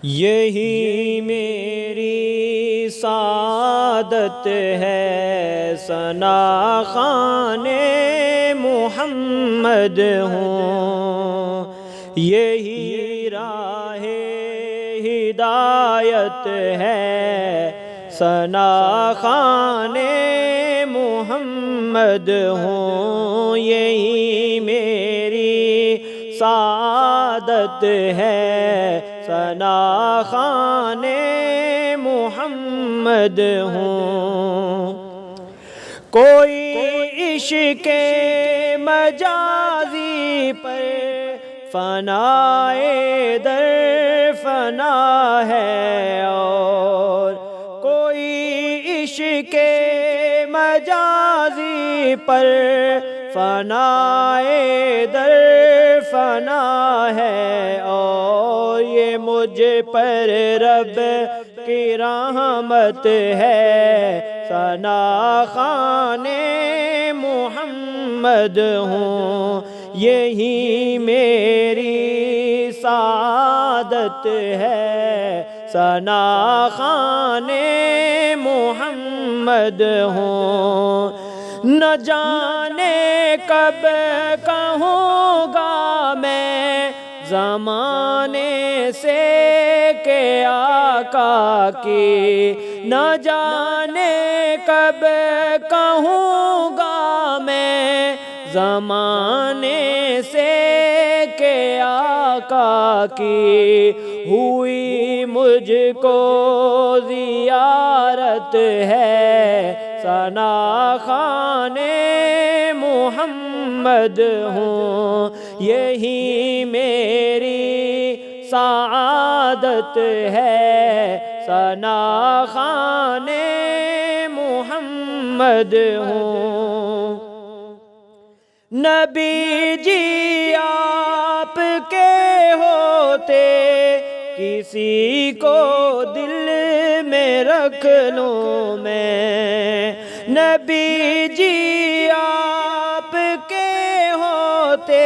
یہی میری سعادت ہے، ثنا خوان محمد ہوں، یہی راہ ہدایت ہے، ثنا خوان محمد ہوں، یہی میری سعادت ہے، ثنا خوان محمد ہوں۔ کوئی عشق مجازی پر فنائے در فنا ہے، اور کوئی عشق مجازی پر فنائے در فنا ہے، اور یہ مجھ پر رب کی رحمت ہے، ثنا خوان محمد ہوں، یہی میری سعادت ہے، ثنا خوان محمد ہوں۔ نہ جانے کب کہوں گا میں زمانے سے کہ آقا کی، نہ جانے کب کہوں گا میں زمانے سے کہ آقا کی، ہوئی مجھ کو زیارت ہے، ثنا خوان محمد ہوں، یہی میری سعادت ہے، ثنا خوان محمد ہوں۔ نبی جی آپ کے ہوتے کسی کو دل میں رکھ لوں میں، نبی جی آپ کے ہوتے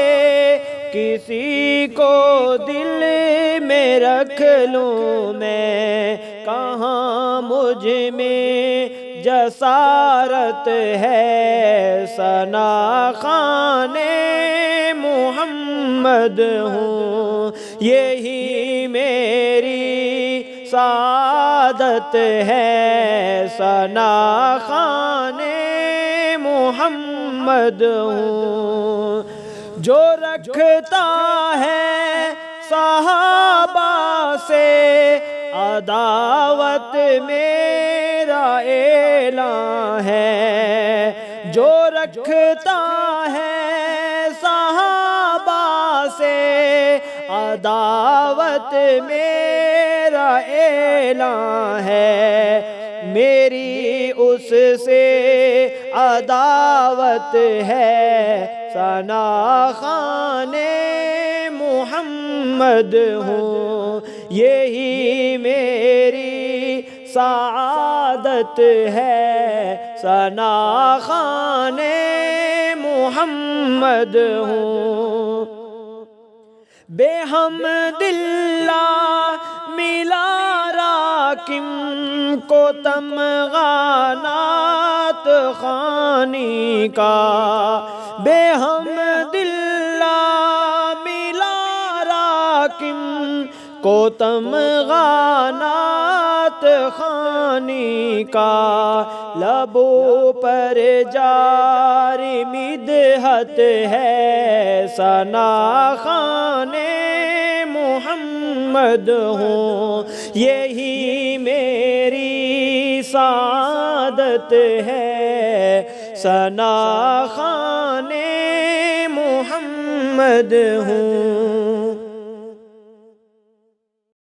کسی کو دل میں رکھ لوں میں، کہاں مجھ میں جسارت ہے، ثنا خوان محمد ہوں، یہی میری سعادت ہے، ثنا خوان محمد ہوں۔ جو رکھتا ہے صحابہ سے عداوت میرا اعلان ہے، جو رکھتا ہے صحابہ سے عداوت میرا اعلان ہے، میری اس سے عداوت ہے، ثنا خوان محمد ہوں، یہی میری سعادت ہے، ثنا خوان محمد ہوں۔ بے حمد اللہ ملا راکم کو تمغہ نعت خوانی کا، بے حمد اللہ ملا راکم کو تمغہ نعت خوانی کا، لبوں پر جاری مدحت ہے، ثنا خوان محمد ہوں، یہی میری سعادت ہے، ثنا خوان محمد ہوں۔